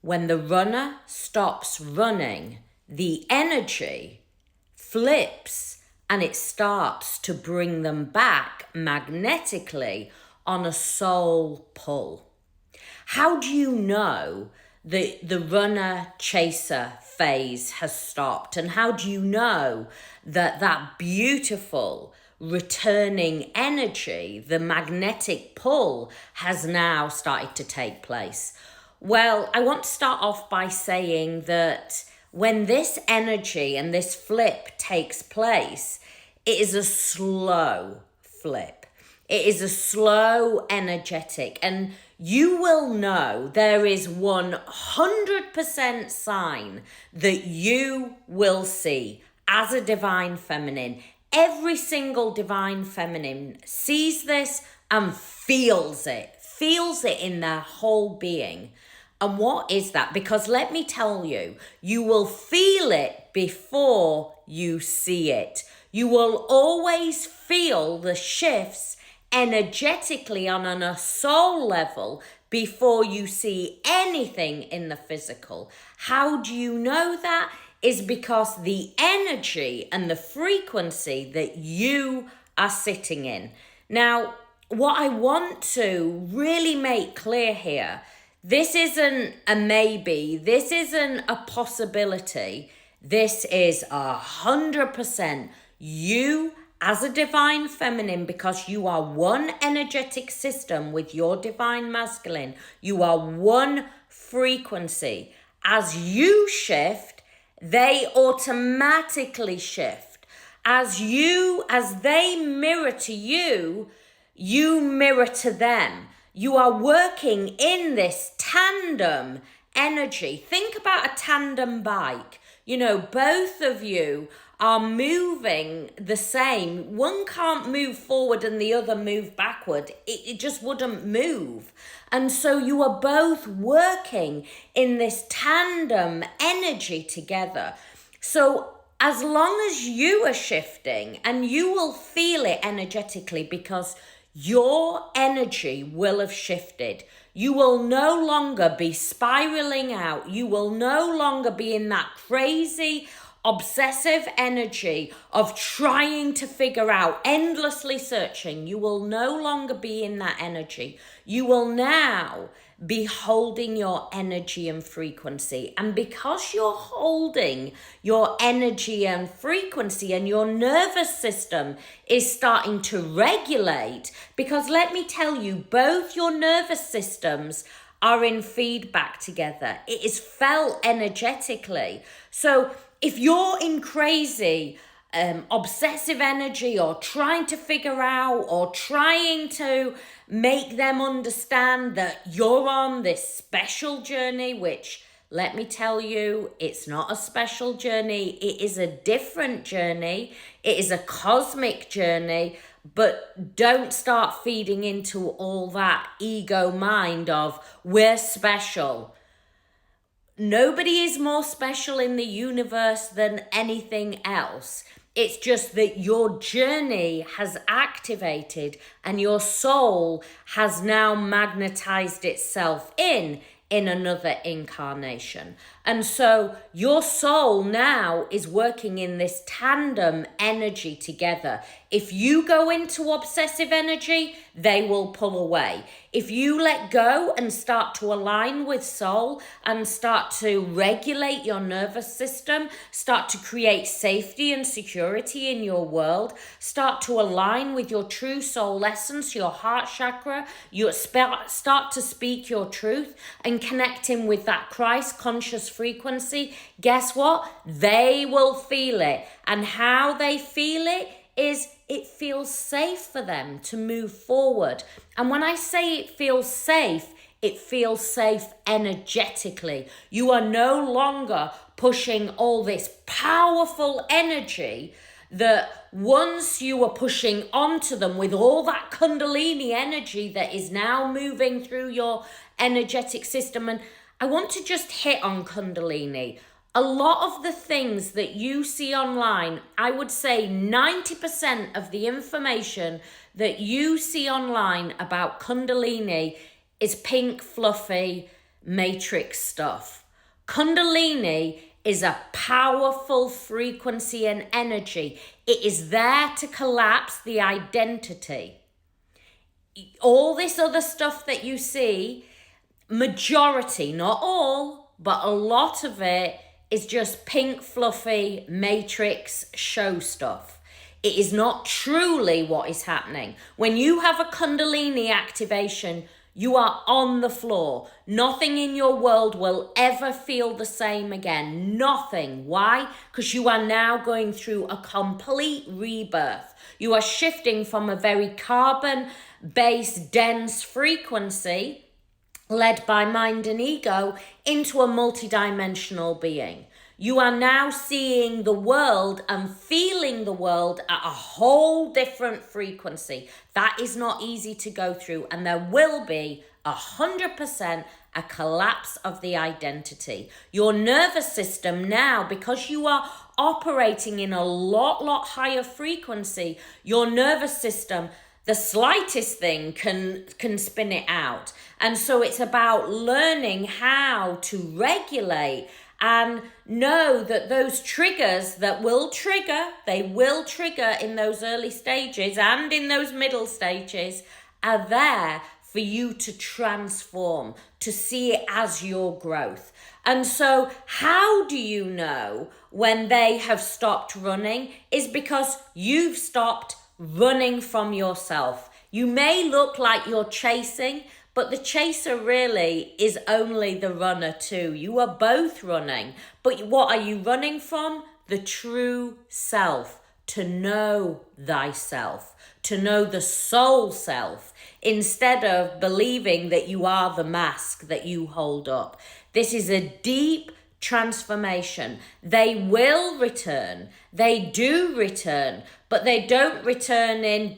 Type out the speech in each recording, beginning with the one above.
When the runner stops running, the energy flips and it starts to bring them back magnetically on a soul pull. How do you know that the runner chaser phase has stopped? And how do you know that that beautiful returning energy, the magnetic pull, has now started to take place? Well, I want to start off by saying that when this energy and this flip takes place, it is a slow flip. It is a slow energetic, and you will know there is 100% sign that you will see as a divine feminine. Every single divine feminine sees this and feels it in their whole being. And what is that? Because let me tell you, you will feel it before you see it. You will always feel the shifts energetically on a soul level before you see anything in the physical. How do you know that? Is because the energy and the frequency that you are sitting in. Now, what I want to really make clear here, this isn't a maybe, this isn't a possibility, this is 100% you as a divine feminine, because you are one energetic system with your divine masculine. You are one frequency. As you shift, they automatically shift. As they mirror to you, you mirror to them. You are working in this tandem energy. Think about a tandem bike. You know, both of you are moving the same. One can't move forward and the other move backward. It just wouldn't move. And so you are both working in this tandem energy together. So as long as you are shifting, and you will feel it energetically because your energy will have shifted. You will no longer be spiraling out. You will no longer be in that crazy, obsessive energy of trying to figure out, endlessly searching. You will no longer be in that energy. You will now be holding your energy and frequency. And because you're holding your energy and frequency, and your nervous system is starting to regulate, because let me tell you, both your nervous systems are in feedback together. It is felt energetically. So if you're in crazy, obsessive energy, or trying to figure out, or trying to make them understand that you're on this special journey, which, let me tell you, it's not a special journey. It is a different journey. It is a cosmic journey. But don't start feeding into all that ego mind of we're special. Nobody is more special in the universe than anything else. It's just that your journey has activated and your soul has now magnetized itself in another incarnation. And so your soul now is working in this tandem energy together. If you go into obsessive energy, they will pull away. If you let go and start to align with soul and start to regulate your nervous system, start to create safety and security in your world, start to align with your true soul essence, your heart chakra, you start to speak your truth and connecting with that Christ conscious frequency, guess what? They will feel it. And how they feel it is it feels safe for them to move forward. And when I say it feels safe energetically. You are no longer pushing all this powerful energy that once you were pushing onto them with all that Kundalini energy that is now moving through your energetic system. And I want to just hit on Kundalini. A lot of the things that you see online, I would say 90% of the information that you see online about Kundalini is pink, fluffy, matrix stuff. Kundalini is a powerful frequency and energy. It is there to collapse the identity. All this other stuff that you see, majority, not all, but a lot of it is just pink, fluffy, matrix show stuff. It is not truly what is happening. When you have a Kundalini activation, you are on the floor. Nothing in your world will ever feel the same again. Nothing. Why? Because you are now going through a complete rebirth. You are shifting from a very carbon-based, dense frequency led by mind and ego into a multidimensional being. You are now seeing the world and feeling the world at a whole different frequency. That is not easy to go through, and there will be 100% a collapse of the identity. Your nervous system now, because you are operating in a lot higher frequency, your nervous system, the slightest thing can spin it out. And so it's about learning how to regulate and know that those triggers that they will trigger in those early stages and in those middle stages are there for you to transform, to see it as your growth. And so how do you know when they have stopped running? Is because you've stopped running from yourself. You may look like you're chasing, but the chaser really is only the runner too. You are both running. But what are you running from? The true self. To know thyself. To know the soul self. Instead of believing that you are the mask that you hold up. This is a deep transformation. They will return. They do return. But they don't return in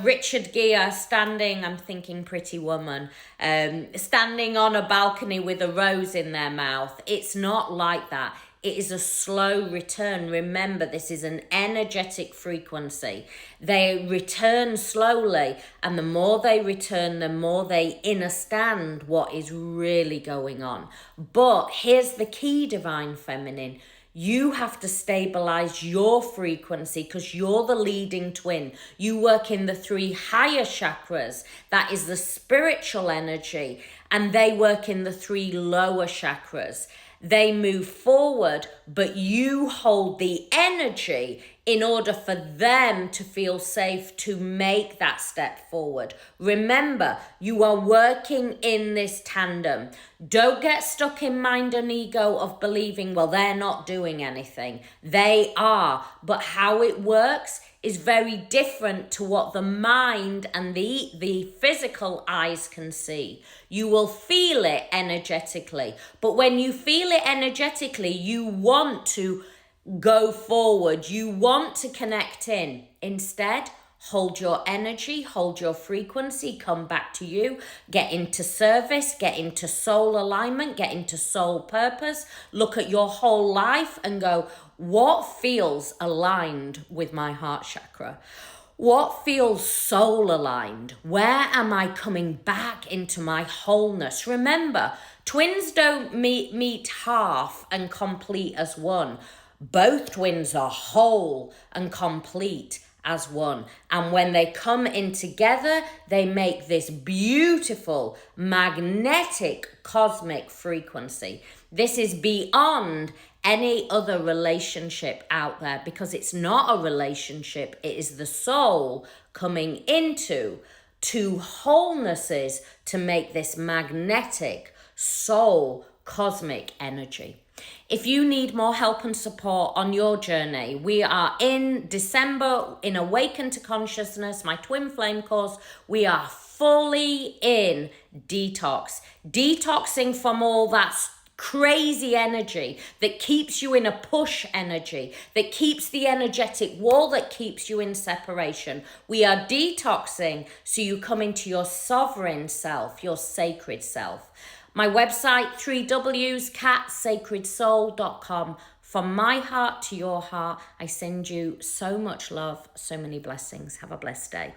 Richard Gere standing, I'm thinking Pretty Woman, standing on a balcony with a rose in their mouth. It's not like that. It is a slow return. Remember, this is an energetic frequency. They return slowly, and the more they return, the more they understand what is really going on. But here's the key, Divine Feminine. You have to stabilize your frequency because you're the leading twin. You work in the 3 higher chakras. That is the spiritual energy. And they work in the 3 lower chakras. They move forward, but you hold the energy in order for them to feel safe to make that step forward. Remember, you are working in this tandem. Don't get stuck in mind and ego of believing, well, they're not doing anything. They are, but how it works is very different to what the mind and the physical eyes can see. You will feel it energetically, but when you feel it energetically, you want to go forward. You want to connect in. Instead, hold your energy, hold your frequency, come back to you, get into service, get into soul alignment, get into soul purpose, look at your whole life and go, what feels aligned with my heart chakra? What feels soul aligned? Where am I coming back into my wholeness? Remember, twins don't meet half and complete as one. Both twins are whole and complete as one. And when they come in together, they make this beautiful, magnetic, cosmic frequency. This is beyond any other relationship out there because it's not a relationship. It is the soul coming into 2 wholenesses to make this magnetic soul cosmic energy. If you need more help and support on your journey, we are in December in Awaken to Consciousness, my Twin Flame course. We are fully in detox, detoxing from all that crazy energy that keeps you in a push energy, that keeps the energetic wall, that keeps you in separation. We are detoxing so you come into your sovereign self, your sacred self. My website, 3Ws, catsacredsoul.com. From my heart to your heart, I send you so much love, so many blessings. Have a blessed day.